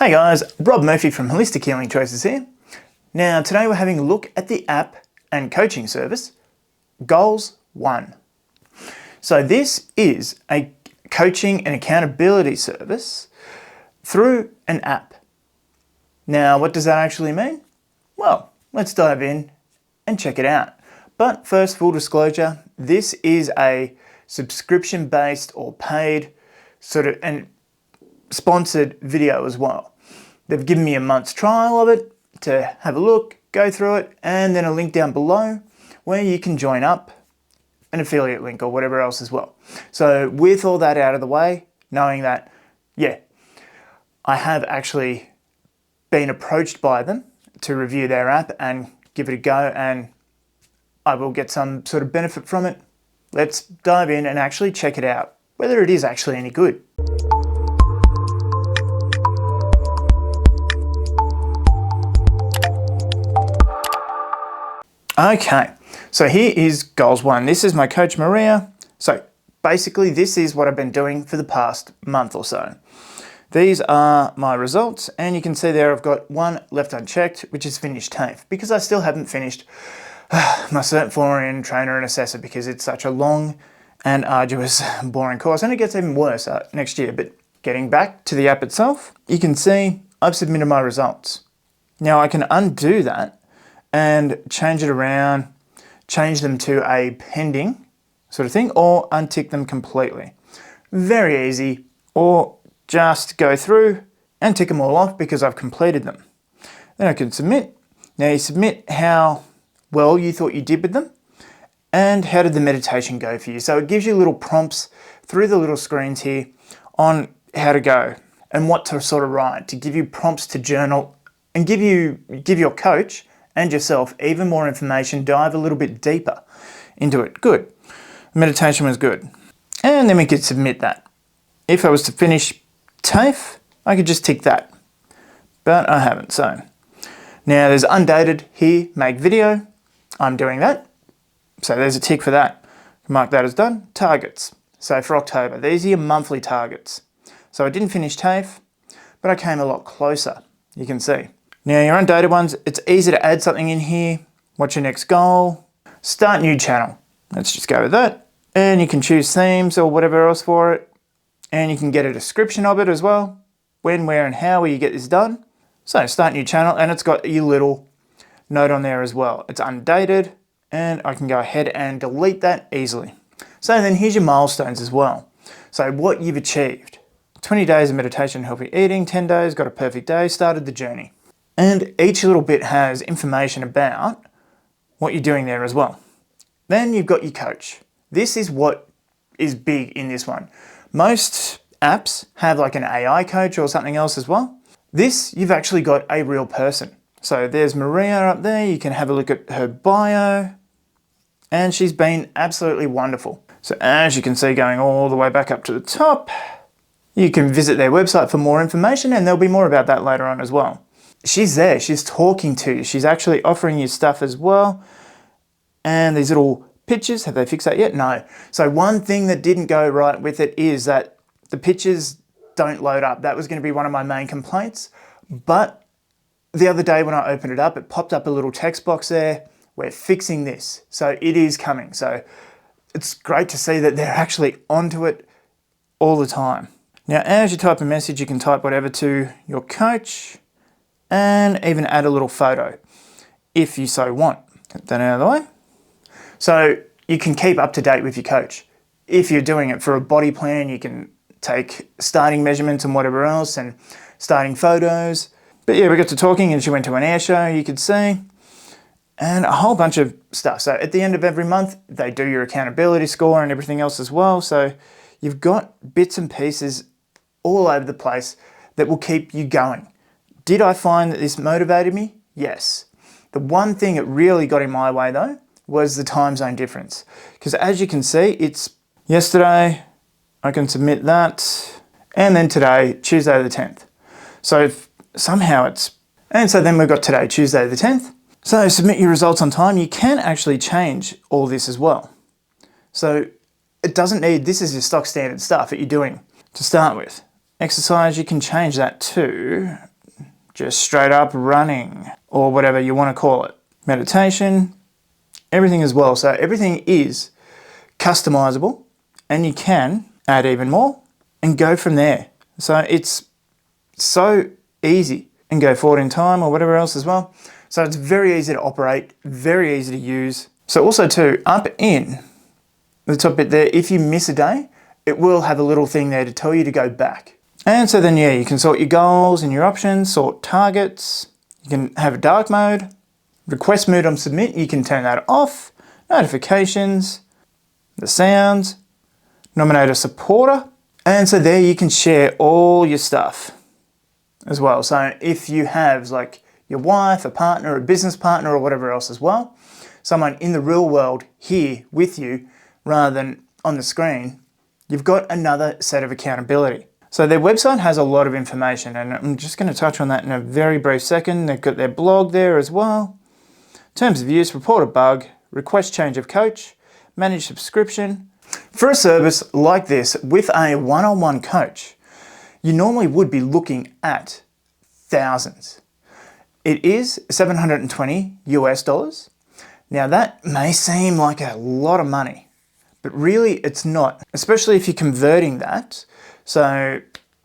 Hey guys, Rob Murphy from Holistic Healing Choices here. Now today we're having a look at the app and coaching service, Goals One. So this is a coaching and accountability service through an app. Now what does that actually mean? Well, let's dive in and check it out. But first, full disclosure, this is a subscription-based or paid sort of and sponsored video as well. They've given me a month's trial of it to have a look, go through it, and then a link down below where you can join up, an affiliate link or whatever else as well. So with all that out of the way, knowing that, yeah, I have actually been approached by them to review their app and give it a go, and I will get some sort of benefit from it. Let's dive in and actually check it out, whether it is actually any good. Okay, so here is Goals One. This is my coach Maria. So basically this is what I've been doing for the past month or so. These are my results, and you can see there I've got one left unchecked, which is finished TAFE, because I still haven't finished my Cert Florian Trainer and Assessor, because it's such a long and arduous, boring course, and it gets even worse next year. But getting back to the app itself, you can see I've submitted my results. Now I can undo that and change it around, change them to a pending sort of thing, or untick them completely. Very easy, or just go through and tick them all off because I've completed them. Then I can submit. Now you submit how well you thought you did with them, and how did the meditation go for you. So it gives you little prompts through the little screens here on how to go and what to sort of write, to give you prompts to journal and give your coach and yourself even more information, dive a little bit deeper into it. Good. Meditation was good. And then we could submit that. If I was to finish TAFE, I could just tick that, but I haven't. So now there's undated here, make video. I'm doing that. So there's a tick for that. Mark that as done. Targets. So for October, these are your monthly targets. So I didn't finish TAFE, but I came a lot closer, you can see. Now your undated ones, it's easy to add something in here. What's your next goal? Start new channel. Let's just go with that. And you can choose themes or whatever else for it. And you can get a description of it as well. When, where, and how will you get this done? So start new channel, and it's got your little note on there as well. It's undated, and I can go ahead and delete that easily. So then here's your milestones as well. So what you've achieved. 20 days of meditation, healthy eating, 10 days, got a perfect day, started the journey. And each little bit has information about what you're doing there as well. Then you've got your coach. This is what is big in this one. Most apps have like an AI coach or something else as well. This, you've actually got a real person. So there's Maria up there. You can have a look at her bio, and she's been absolutely wonderful. So as you can see, going all the way back up to the top, you can visit their website for more information, and there'll be more about that later on as well. She's there, she's talking to you. She's actually offering you stuff as well. And these little pictures, have they fixed that yet? No. So one thing that didn't go right with it is that the pictures don't load up. That was going to be one of my main complaints. But the other day when I opened it up, it popped up a little text box there. We're fixing this. So it is coming. So it's great to see that they're actually onto it all the time. Now, as you type a message, you can type whatever to your coach, and even add a little photo if you so want. Get that out of the way. So you can keep up to date with your coach. If you're doing it for a body plan, you can take starting measurements and whatever else, and starting photos. But yeah, we got to talking, and she went to an air show, you could see, and a whole bunch of stuff. So at the end of every month, they do your accountability score and everything else as well. So you've got bits and pieces all over the place that will keep you going. Did I find that this motivated me? Yes. The one thing that really got in my way though was the time zone difference. Because as you can see, it's yesterday, I can submit that, and then today, Tuesday the 10th. So somehow and so then we've got today, Tuesday the 10th. So submit your results on time. You can actually change all this as well. So it doesn't need, this is your stock standard stuff that you're doing to start with. Exercise, you can change that to just straight up running, or whatever you want to call it. Meditation, everything as well. So everything is customizable, and you can add even more and go from there. So it's so easy, and go forward in time or whatever else as well. So it's very easy to operate, very easy to use. So also too, up in the top bit there, if you miss a day, it will have a little thing there to tell you to go back. And so then, yeah, you can sort your goals and your options, sort targets. You can have a dark mode, request mood on submit, you can turn that off, notifications, the sounds, nominate a supporter. And so there you can share all your stuff as well. So if you have like your wife, a partner, a business partner, or whatever else as well, someone in the real world here with you rather than on the screen, you've got another set of accountability. So their website has a lot of information, and I'm just going to touch on that in a very brief second. They've got their blog there as well. Terms of use, report a bug, request change of coach, manage subscription. For a service like this with a one-on-one coach, you normally would be looking at thousands. It is $720 US. Now that may seem like a lot of money, but really it's not, especially if you're converting that. So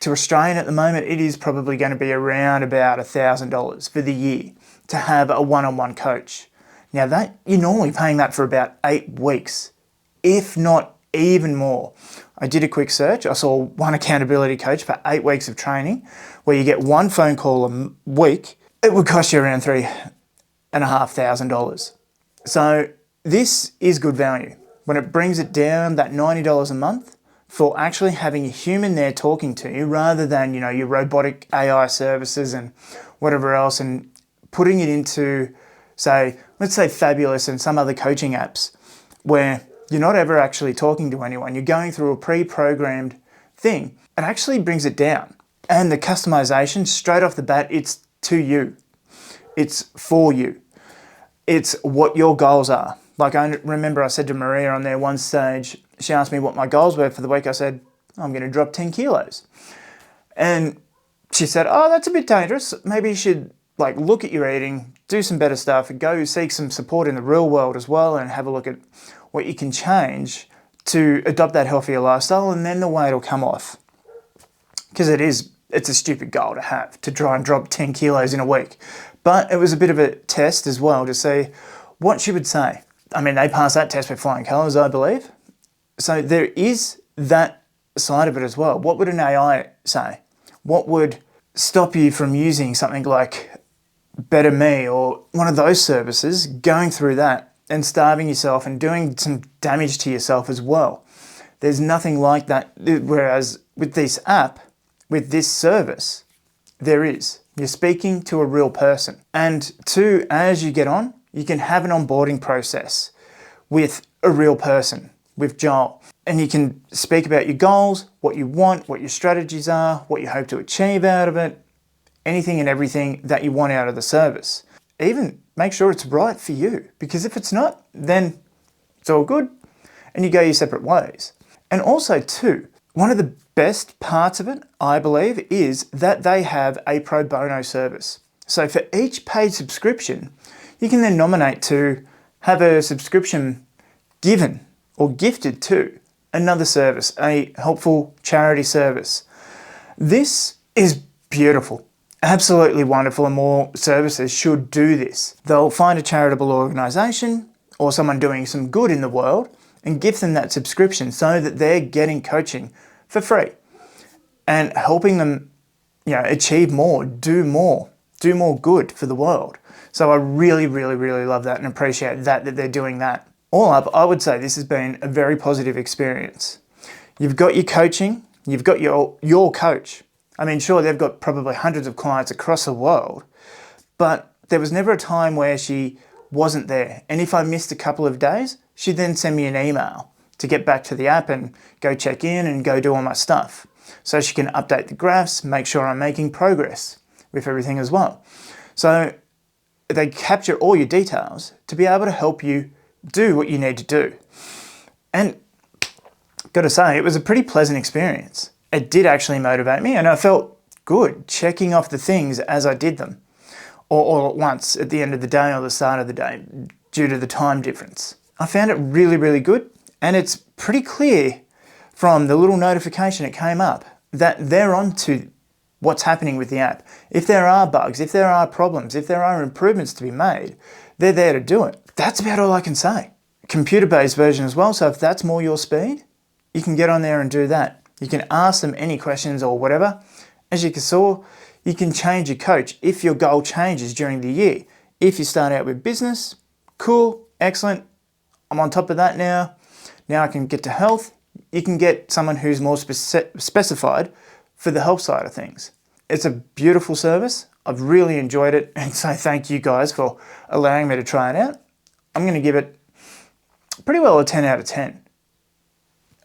to Australian at the moment, it is probably going to be around about $1,000 for the year to have a one-on-one coach. Now that you're normally paying that for about 8 weeks, if not even more. I did a quick search. I saw one accountability coach for 8 weeks of training where you get one phone call a week. It would cost you around $3,500. So this is good value. When it brings it down, that $90 a month for actually having a human there talking to you rather than, you know, your robotic AI services and whatever else, and putting it into, say, let's say Fabulous and some other coaching apps where you're not ever actually talking to anyone. You're going through a pre-programmed thing. It actually brings it down. And the customization, straight off the bat, it's to you. It's for you. It's what your goals are. Like I remember I said to Maria on there one stage, she asked me what my goals were for the week. I said, I'm going to drop 10 kilos. And she said, oh, that's a bit dangerous. Maybe you should like look at your eating, do some better stuff, and go seek some support in the real world as well, and have a look at what you can change to adopt that healthier lifestyle, and then the weight will come off. Because it's a stupid goal to have, to try and drop 10 kilos in a week. But it was a bit of a test as well to see what she would say. I mean, they passed that test with flying colours, I believe. So there is that side of it as well. What would an AI say? What would stop you from using something like Better Me or one of those services, going through that and starving yourself and doing some damage to yourself as well? There's nothing like that. Whereas with this app, with this service, there is. You're speaking to a real person. And two, as you get on, you can have an onboarding process with a real person, with Joel. And you can speak about your goals, what you want, what your strategies are, what you hope to achieve out of it, anything and everything that you want out of the service. Even make sure it's right for you, because if it's not, then it's all good and you go your separate ways. And also too, one of the best parts of it, I believe, is that they have a pro bono service. So for each paid subscription, you can then nominate to have a subscription given or gifted to another service, a helpful charity service. This is beautiful, absolutely wonderful, and more services should do this. They'll find a charitable organisation or someone doing some good in the world and give them that subscription so that they're getting coaching for free and helping them, achieve more, do more good for the world. So I really, really, really love that and appreciate that they're doing that. All up, I would say this has been a very positive experience. You've got your coaching, you've got your coach. I mean, sure, they've got probably hundreds of clients across the world, but there was never a time where she wasn't there. And if I missed a couple of days, she'd then send me an email to get back to the app and go check in and go do all my stuff. So she can update the graphs, make sure I'm making progress with everything as well. So they capture all your details to be able to help you do what you need to do. And got to say, it was a pretty pleasant experience. It did actually motivate me, and I felt good, checking off the things as I did them, or all at once at the end of the day or the start of the day due to the time difference. I found it really, really good, and it's pretty clear from the little notification it came up that they're on to what's happening with the app. If there are bugs, if there are problems, if there are improvements to be made, they're there to do it. That's about all I can say. Computer-based version as well, so if that's more your speed, you can get on there and do that. You can ask them any questions or whatever. As you saw, you can change your coach if your goal changes during the year. If you start out with business, cool, excellent. I'm on top of that now. Now I can get to health. You can get someone who's more specified for the health side of things. It's a beautiful service. I've really enjoyed it, and so thank you guys for allowing me to try it out. I'm going to give it pretty well a 10 out of 10.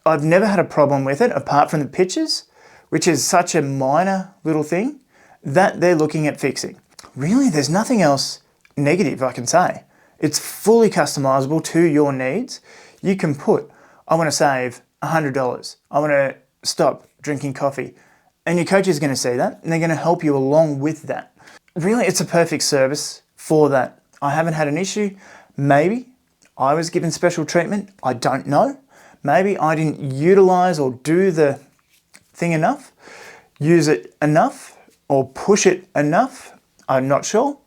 I've never had a problem with it apart from the pictures, which is such a minor little thing that they're looking at fixing. Really, there's nothing else negative I can say. It's fully customizable to your needs. You can put, I want to save $100. I want to stop drinking coffee. And your coach is going to see that, and they're going to help you along with that. Really, it's a perfect service for that. I haven't had an issue. Maybe I was given special treatment. I don't know. Maybe I didn't utilize or do the thing enough, use it enough, or push it enough. I'm not sure.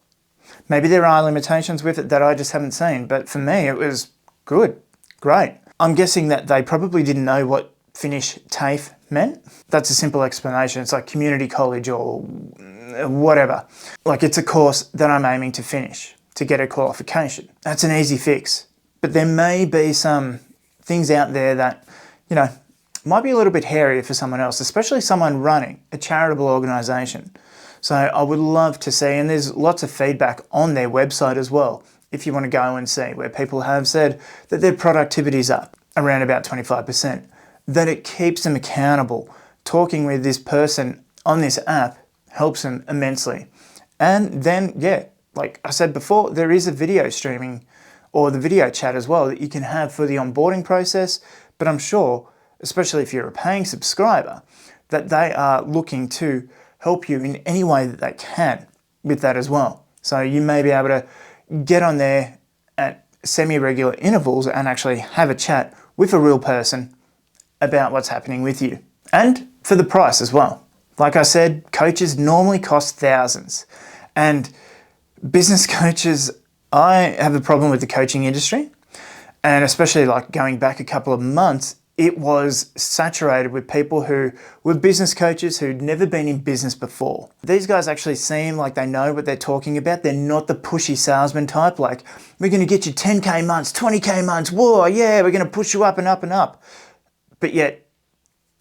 Maybe there are limitations with it that I just haven't seen, but for me it was good, great. I'm guessing that they probably didn't know what Finish TAFE meant. That's a simple explanation. It's like community college or whatever. Like, it's a course that I'm aiming to finish to get a qualification. That's an easy fix. But there may be some things out there that, might be a little bit hairier for someone else, especially someone running a charitable organisation. So I would love to see, and there's lots of feedback on their website as well, if you want to go and see, where people have said that their productivity's up around about 25%, that it keeps them accountable. Talking with this person on this app helps them immensely. And then, like I said before, there is a video streaming or the video chat as well that you can have for the onboarding process, but I'm sure, especially if you're a paying subscriber, that they are looking to help you in any way that they can with that as well. So you may be able to get on there at semi-regular intervals and actually have a chat with a real person about what's happening with you. And for the price as well. Like I said, coaches normally cost thousands. And business coaches, I have a problem with the coaching industry. And especially like going back a couple of months, it was saturated with people who were business coaches who'd never been in business before. These guys actually seem like they know what they're talking about. They're not the pushy salesman type, like, we're going to get you 10K months, 20K months, whoa, yeah, we're going to push you up and up and up. But yet,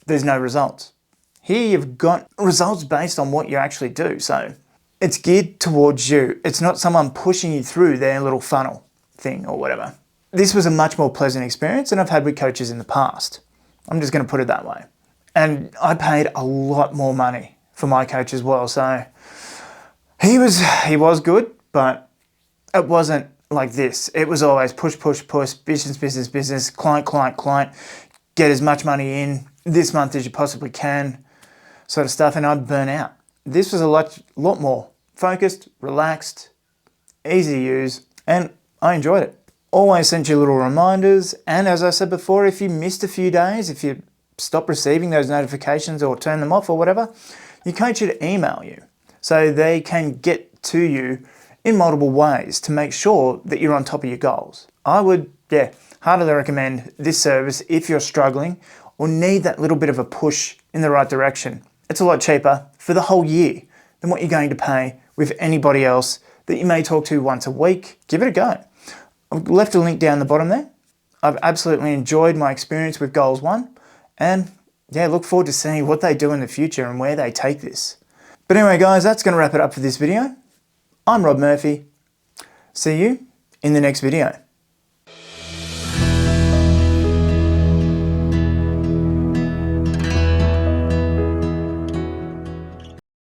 there's no results. Here you've got results based on what you actually do. So it's geared towards you. It's not someone pushing you through their little funnel thing or whatever. This was a much more pleasant experience than I've had with coaches in the past. I'm just going to put it that way. And I paid a lot more money for my coach as well. So he was good, but it wasn't like this. It was always push, push, push, business, business, business, client, client, client, get as much money in this month as you possibly can, sort of stuff, and I'd burn out. This was a lot more focused, relaxed, easy to use, and I enjoyed it. Always sent you little reminders, and as I said before, if you missed a few days, if you stop receiving those notifications or turn them off or whatever, your coach should email you so they can get to you in multiple ways to make sure that you're on top of your goals. I would, heartily recommend this service if you're struggling or need that little bit of a push in the right direction. It's a lot cheaper for the whole year than what you're going to pay with anybody else that you may talk to once a week. Give it a go. I've left a link down the bottom there. I've absolutely enjoyed my experience with Goals One, and look forward to seeing what they do in the future and where they take this. But anyway guys, that's going to wrap it up for this video. I'm Rob Murphy. See you in the next video.